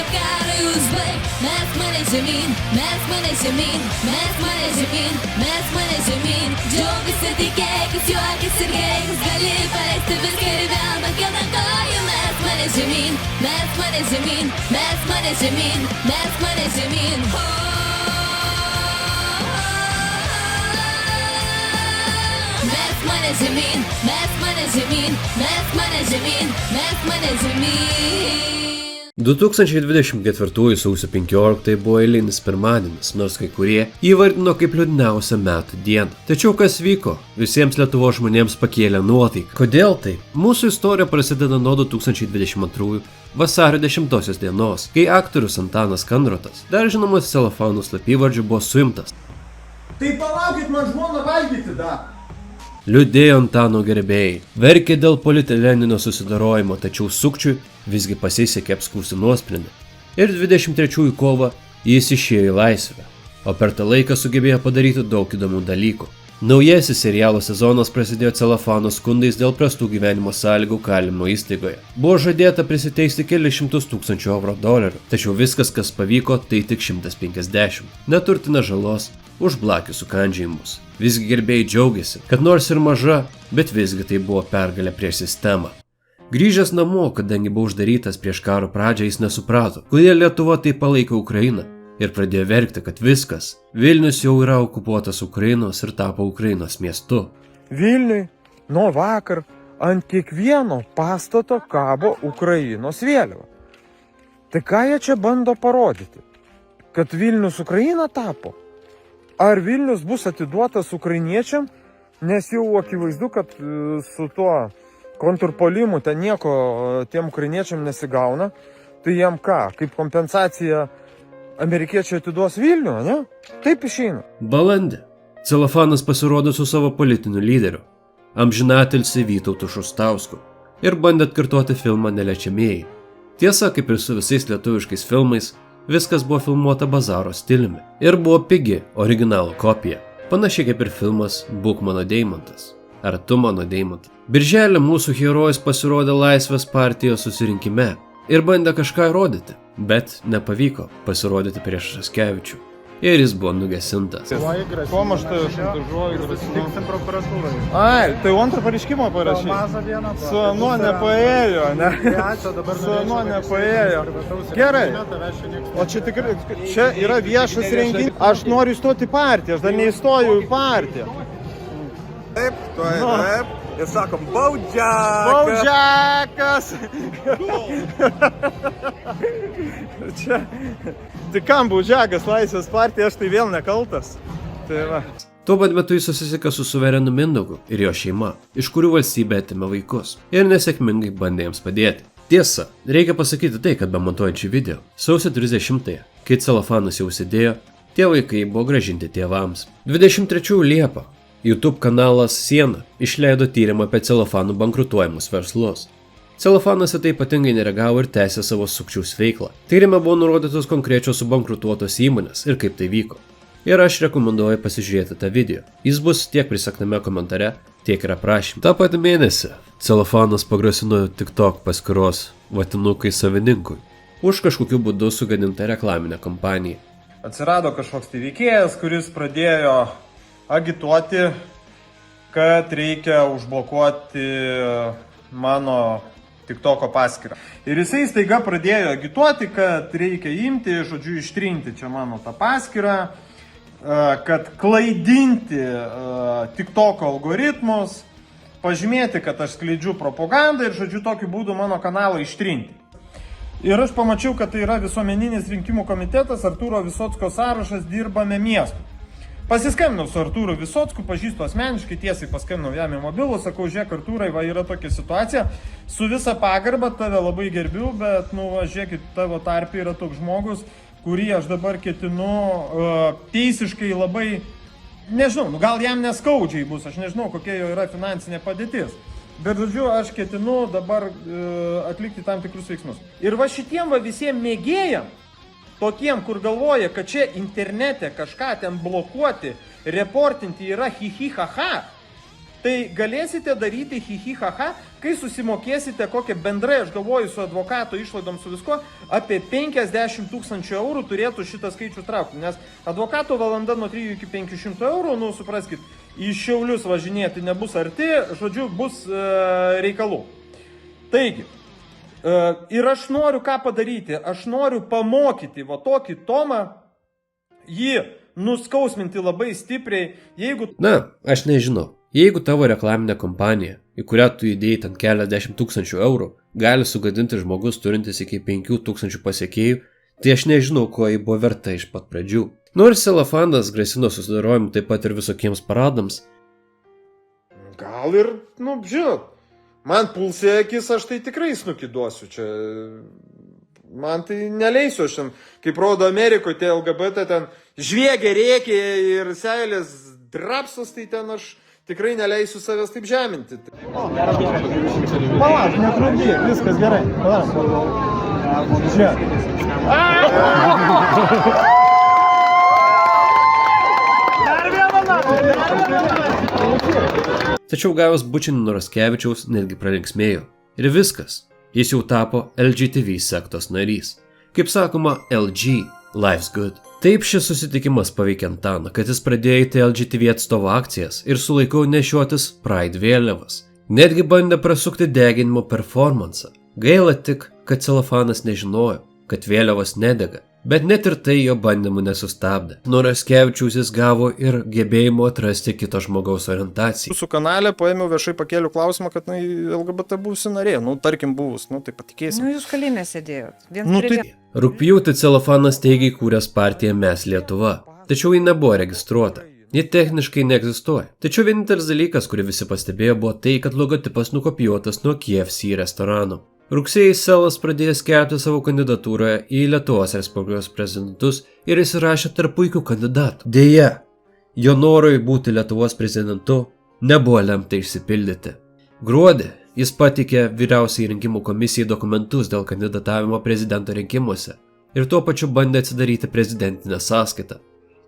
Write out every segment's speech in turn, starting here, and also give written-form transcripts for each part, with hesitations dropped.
šio karo jūs baig. Mesk mane žemyn, mesk mane žemyn, mesk mane žemyn, mesk mane žemyn. Džiaugis ir tikėkis, juokis ir gėkis, gali paleisti viską ir vėl pakelt ant kojų. Mesk mane žemyn, mesk mane žemyn, mesk mane žemyn, mesk mane žemyn. Mesk mane žemyn, mesk mane žemyn, mesk mane žemyn, mesk mane žemyn. 2024 sausio 15 buvo eilinis pirmadienis, nors kai kurie įvardino kaip liūdniausią metų dieną. Tačiau kas vyko? Visiems Lietuvos žmonėms pakėlė nuotaiką. Kodėl tai? Mūsų istorija prasideda nuo 2022 vasario 10 dienos, kai aktorius Antanas Kandrotas, dar žinomas Celofanų slapyvardžiu, buvo suimtas. Tai palaukit man žmoną valgyti dar. Liūdėjo Antano gerbėjai, verkė dėl polietileno susidarojimo, tačiau sukčiui visgi pasisekė apskųsti nuosprendį. Ir 23 kovą jis išėjo į laisvę, o per tą laiką sugebėjo padaryti daug įdomių dalykų. Naujasis serialo sezonas prasidėjo Celofano skundais dėl prastų gyvenimo sąlygų kalinimo įstaigoje. Buvo žadėta prisiteisti kelius šimtus tūkstančių $, tačiau viskas, kas pavyko, tai tik 150. Neturtina žalos už blakių sukandžiojimus. Visgi gerbėjai džiaugiasi, kad nors ir maža, bet visgi tai buvo pergalė prieš sistemą. Grįžęs namo, kadangi buvo uždarytas prieš karo pradžią, jis nesuprato, kodėl Lietuva taip palaiko Ukrainą ir pradėjo verkti, kad viskas. Vilnius jau yra okupuotas Ukrainos ir tapo Ukrainos miestu. Vilniui nuo vakar ant kiekvieno pastato kabo Ukrainos vėliava. Tai ką jie čia bando parodyti? Kad Vilnius Ukraina tapo? Ar Vilnius bus atiduotas ukrainiečiam? Nes jau akivaizdu, kad su tuo kontrpolimu ten nieko tiem ukrainiečiam nesigauna. Tai jiem ką? Kaip kompensacija amerikiečiai atiduos Vilnių, ne? Taip išeina. Balandį Celofanas pasirodo su savo politiniu lyderiu, amžinatilsį Vytautu Šustausku, ir bandė atkartoti filmą Neliečiamieji. Tiesa, kaip ir su visais lietuviškais filmais, viskas buvo filmuota bazaro stiliumi ir buvo pigi originalo kopija, panašiai kaip ir filmas Būk mano deimantas ar Tu mano deimantas. Birželį mūsų herojus pasirodė Laisvės partijos susirinkime ir bandė kažką įrodyti, bet nepavyko pasirodyti prieš Raskevičių ir jis buvo nugesintas. Kuom aš tai šantažuoju grasinu? Tiksim prokuratūrai. Ai, tai antrą pareiškimą parašyti. Su anuo nepaėjo, ne? Su anuo nepaėjo. Gerai. O čia tikrai, čia yra viešas renginys. Aš noriu įstoti į partiją, aš dar neįstojau į partiją. Taip, taip. Ir sakom, baudžiakas. Baudžiakas. Čia, tai kam baudžiakas, Laisvės partija, aš tai vėl nekaltas. Tai va. Tuo pat metu jis susisiekia su suverenu Mindaugu ir jo šeima, iš kurių valstybė atėmė vaikus ir nesėkmingai bandė jiems padėti. Tiesa, reikia pasakyti tai, kad bemontuojant šį video, sausio 30-ąją, kai Celofanas jau sėdėjo, tie vaikai buvo grąžinti tėvams. 23 Liepą YouTube kanalas Siena išleido tyrimą apie Celofanų bankrutuojamus verslus. Celofanas į tai ypatingai nereagavo ir tęsė savo sukčiaus veiklą. Tyrime buvo nurodytos konkrečios subankrutuotos įmonės ir kaip tai vyko. Ir aš rekomenduoju pasižiūrėti tą video. Jis bus tiek prisaktame komentare, tiek ir aprašyme. Ta pati mėnesį Celofanas pagrasino TikTok paskyros vatinukai savininkui už kažkokiu būdu sugadintą reklaminę kampaniją. Atsirado kažkoks tai veikėjas, kuris pradėjo agituoti, kad reikia užblokuoti mano TikToko paskyrą. Ir jisai staiga pradėjo agituoti, kad reikia imti, žodžiu, ištrinti čia mano tą paskyrą, kad klaidinti TikToko algoritmus, pažymėti, kad aš skleidžiu propagandą ir, žodžiu, tokiu būdu mano kanalą ištrinti. Ir aš pamačiau, kad tai yra visuomeninis rinkimų komitetas, Artūro Visocko sąrašas Dirbame miestu. Pasiskambinau su Artūru Visocku, pažįstu asmeniškai, tiesiai paskambinau jam į mobilų, sakau, žiūrėk, Artūrai, va yra tokia situacija, su visa pagarba tave labai gerbiu, bet, nu, va, žiūrėkit, tavo tarpe yra toks žmogus, kurį aš dabar ketinu teisiškai labai, nežinau, gal jam neskaudžiai bus, aš nežinau, kokia jo yra finansinė padėtis. Bet, žodžiu, aš ketinu dabar atlikti tam tikrus veiksmus. Ir va šitiem va visiems mėgėjam, tokiem, kur galvoja, kad čia internete kažką ten blokuoti, reportinti yra hi-hi-ha-ha, tai galėsite daryti hi-hi-ha-ha kai susimokėsite kokią bendrai, aš galvoju, su advokato išlaidom su visko, apie 50 000 eurų turėtų šitą skaičių traukti. Nes advokato valanda nuo 3 iki 500 eurų, nu supraskit, į Šiaulius važinėti nebus arti, žodžiu, bus reikalų. Taigi, ir aš noriu ką padaryti, aš noriu pamokyti va tokį Tomą, jį nuskausminti labai stipriai, jeigu... Na, aš nežinau. Jeigu tavo reklaminė kompanija, į kurią tu įdėjai ten keliasdešimt tūkstančių eurų, gali sugadinti žmogus turintis iki 5000 pasiekėjų, tai aš nežinau, ko jį buvo verta iš pat pradžių. Nors Celofanas grasino susidarojimu taip pat ir visokiems paradams. Gal ir, nu, žinot, man pulsė akis, aš tai tikrai snukiduosiu čia. Man tai neleisiu aš ten, kaip rodo Amerikoje, tie LGBT ten žviegia, rėkia ir seilės drapsos, tai ten aš tikrai neleisiu savęs taip žeminti. Palauk, netrukdyk, viskas gerai. Palauk. Žiūrėk. Tačiau gavęs bučinį nuo Raskevičiaus netgi pralinksmėjo. Ir viskas. Jis jau tapo LGTV sektos narys. Kaip sakoma, LG, life's good. Taip šis susitikimas paveikė Antaną, kad jis pradėjo eiti LGTV atstovo akcijas ir su laiku nešiotis Pride vėliavas. Netgi bandė prasukti deginimo performansą. Gaila tik, kad Celofanas nežinojo, kad vėliavos nedega. Bet net ir tai jo bandymų nesustabdė. Nuo Raskevičiaus jis gavo ir gebėjimo atrasti kito žmogaus orientaciją. Jūsų kanale paėmiau viešai pakėliau klausimą, kad LGBT buvusi narė, tarkim buvus, tai patikėsim. Jūs kalėjime sėdėjot. Tai... Rugpjūtį Celofanas teigė įkūręs partiją Mes Lietuva, tačiau ji nebuvo registruota. Ji techniškai neegzistuoja. Tačiau vienintelis dalykas, kurį visi pastebėjo, buvo tai, kad logotipas nukopijuotas nuo KFC restorano. Rugsėjį Selas pradėjo skelbti savo kandidatūrą į Lietuvos Respublikos prezidentus ir įsirašė tarp puikių kandidatų. Deja, jo norui būti Lietuvos prezidentu nebuvo lemta išsipildyti. Gruodį jis pateikė Vyriausiai rinkimų komisijai dokumentus dėl kandidatavimo prezidento rinkimuose ir tuo pačiu bandė atsidaryti prezidentinę sąskaitą.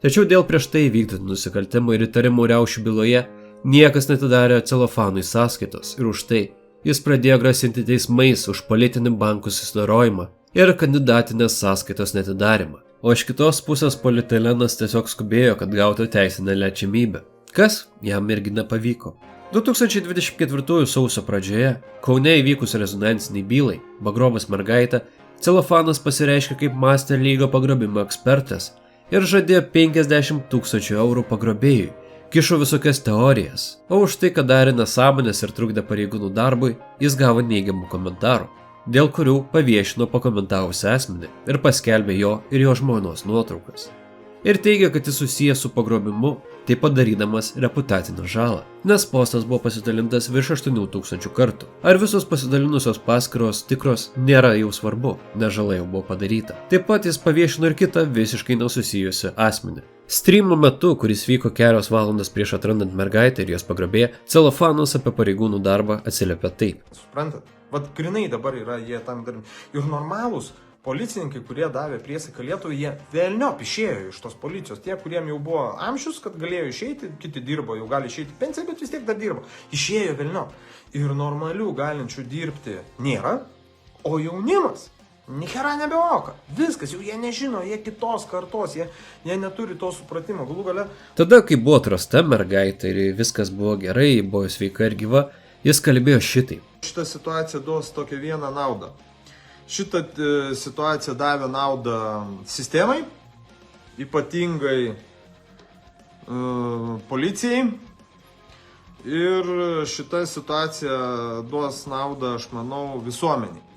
Tačiau dėl prieš tai vykdytų nusikaltimų ir įtarimų riaušių byloje niekas netidarė Celofanui sąskaitos ir už tai jis pradėjo grasinti teismais už politinį bankų susidarojimą ir kandidatinės sąskaitos netidarimą. O iš kitos pusės politelenas tiesiog skubėjo, kad gautų teisinę liečiamybę. Kas jam irgi nepavyko. 2024 sausio pradžioje Kaune įvykus rezonansiniai bylai Bagrovas mergaitė, Celofanas pasireiškė kaip master lygio pagrobimo ekspertas ir žadėjo 50 000 eurų pagrobėjui. Kišo visokias teorijas, o už tai, kad darė nesąmonės ir trukdė pareigūnų darbui, jis gavo neigiamų komentarų, dėl kurių paviešino pakomentavusią asmenį ir paskelbė jo ir jo žmonos nuotraukas. Ir teigia, kad jis susijęs su pagrobimu, taip padarydamas reputacinę žalą, nes postas buvo pasidalintas virš 8000 kartų. Ar visos pasidalinusios paskyros tikros nėra jau svarbu, nes žala jau buvo padaryta. Taip pat jis paviešino ir kitą visiškai nesusijusią asmenį. Streamo metu, kuris vyko kelios valandas prieš atrandant mergaitę ir jos pagrobėją, Celofanas apie pareigūnų darbą atsiliepė taip. Suprantat, vat grinai dabar yra jie tam darbi. Ir normalūs policininkai, kurie davė priesaiką Lietuvai, jie velniop išėjo iš tos policijos. Tie, kuriem jau buvo amžius, kad galėjo išeiti, kiti dirbo, jau gali išeiti pensiją, bet vis tiek dar dirbo. Išėjo velniop. Ir normalių galinčių dirbti nėra, o jaunimas nihera nebeoka. Viskas, jau jie nežino, jie kitos kartos, jie neturi to supratimo. Galų gale. Tada, kai buvo atrasta mergaitė ir viskas buvo gerai, buvo sveika ir gyva, jis kalbėjo šitai. Šitą situaciją duos tokią vieną naudą. Šitą situaciją davė naudą sistemai, ypatingai policijai. Ir šitą situaciją duos naudą, aš manau, visuomeniai.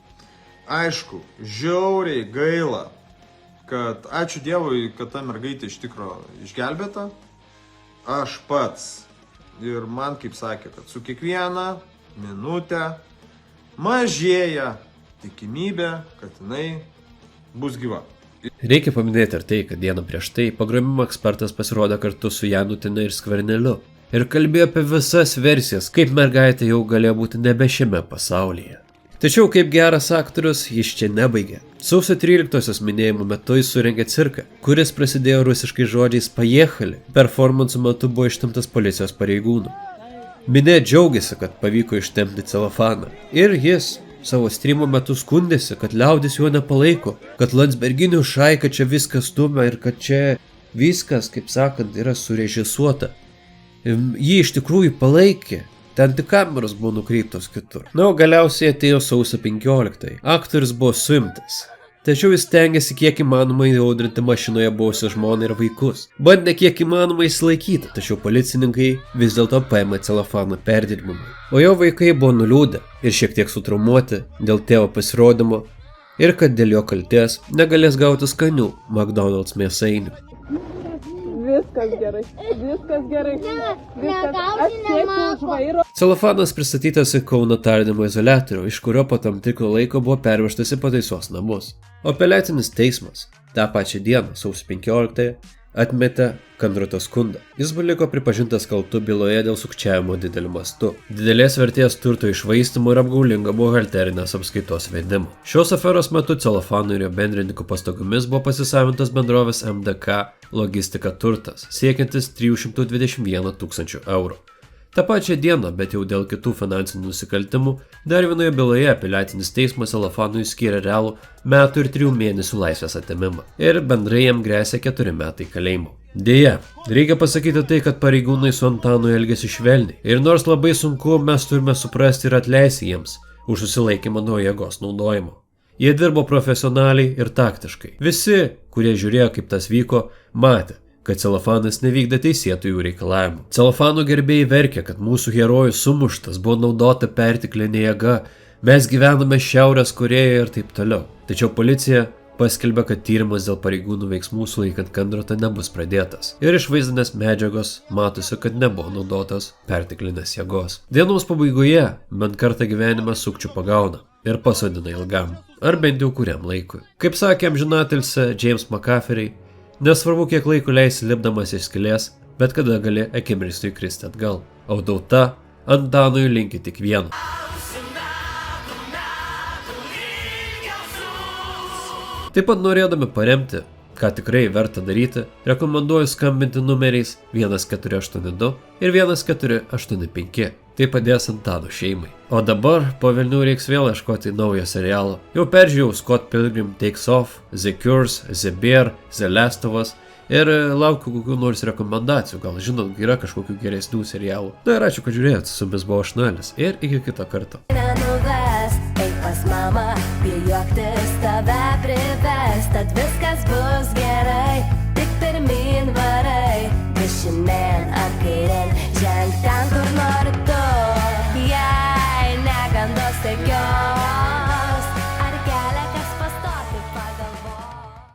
Aišku, žiauriai gaila, kad ačiū Dievui, kad ta mergaitė iš tikro išgelbėta. Aš pats ir man, kaip sakė, kad su kiekviena minutė mažėja tikimybė, kad jinai bus gyva. Reikia paminėti ir tai, kad dieną prieš tai pagrobimo ekspertas pasirodė kartu su Janutina ir Skverneliu ir kalbėjo apie visas versijas, kaip mergaitė jau galėjo būti nebe šiame pasaulyje. Tačiau kaip geras aktorius jis čia nebaigė. Sausio 13-osios minėjimo metu jis surengė cirką, kuris prasidėjo rusiškai žodžiais pajechali. Performansų metu buvo ištimtas policijos pareigūnų. Minė džiaugiasi, kad pavyko ištempti celofaną. Ir jis savo streamo metu skundėsi, kad liaudis jo nepalaiko, kad Landsberginių šaika čia viskas stumia ir kad čia viskas, kaip sakant, yra surežisuota. Jį iš tikrųjų palaikė, ten tik kameros buvo nukreiptos kitur. Na, o galiausiai atėjo sausio 15. Aktorius buvo suimtas. Tačiau jis stengiasi kiek įmanoma įaudrinti mašinoje buvusią žmoną ir vaikus. Bandė kiek įmanoma įsilaikyti, tačiau policininkai vis dėlto paėmė celofaną perdirbimui. O jo vaikai buvo nuliūdę ir šiek tiek sutraumuoti dėl tėvo pasirodymo ir kad dėl jo kaltės negalės gauti skanių McDonald's mėsainių. Viskas gerai, viskas gerai, viskas, aš sėsiu už vairo. Celofanas pristatytas į Kauno tardymo izoliatorių, iš kurio po tam tikro laiko buvo pervežtas į pataisos namus. O apeliacinis teismas tą pačią dieną, sausio 15, atmetė Kandroto skundą. Jis buvo liko pripažintas kaltu byloje dėl sukčiavimo dideliu mastu, didelės vertės turto iššvaistymo ir apgaulingo buhalterinės apskaitos vedimo. Šios aferos metu Celofanų ir jo bendrininkų pastangomis buvo pasisavintas bendrovės MDK Logistika turtas, siekiantis 321 000 eurų. Ta pačia diena, bet jau dėl kitų finansinių nusikaltimų, dar vienoje byloje apeliacinis teismas Celofanui skyrė realų metų ir 3 mėnesių laisvės atėmimą. Ir bendrai jam grėsė 4 metai kalėjimo. Deja, reikia pasakyti tai, kad pareigūnai su Antanu elgėsi švelniai. Ir nors labai sunku, mes turime suprasti ir atleisti jiems už susilaikymą nuo jėgos naudojimo. Jie dirbo profesionaliai ir taktiškai. Visi, kurie žiūrėjo, kaip tas vyko, matė, kad Celofanas nevykdė teisėtų jų reikalavimų. Celofanų gerbėjai verkė, kad mūsų herojus sumuštas, buvo naudota perteklinė jėga, mes gyvename Šiaurės Korėjoje ir taip toliau. Tačiau policija paskelbė, kad tyrimas dėl pareigūnų veiksmų sulaikant Kandrotą nebus pradėtas. Ir iš vaizdinės medžiagos matosi, kad nebuvo naudotas perteklinės jėgos. Dienos pabaigoje bent kartą gyvenime sukčių pagauna ir pasodina ilgam, ar bent jau kuriam laikui. Kaip sakė amžinatilsį James McCaffrey, nesvarbu, kiek laiko leisi lipdamas iš skylės, bet kada gali akimirksniui kristi atgal. O tauta Antanui linki tik vieno. Taip pat norėdami paremti, ką tikrai verta daryti, rekomenduoju skambinti numeriais 1482 ir 1485. Tai padės Antano šeimai. O dabar po velnių reiks vėl ieškoti naujo serialo. Jau peržiūrėjau Scott Pilgrim Takes Off, The Cures, The Bear, The Last of Us ir laukiu kokių nors rekomendacijų. Gal žinot, yra kažkokių geresnių serialų. Na ir ačiū, kad žiūrėjot. Su jumis buvo Šnalis ir iki kito karto. Eik pas mamą, prie juoktis tave prives, tad viskas bus gerai.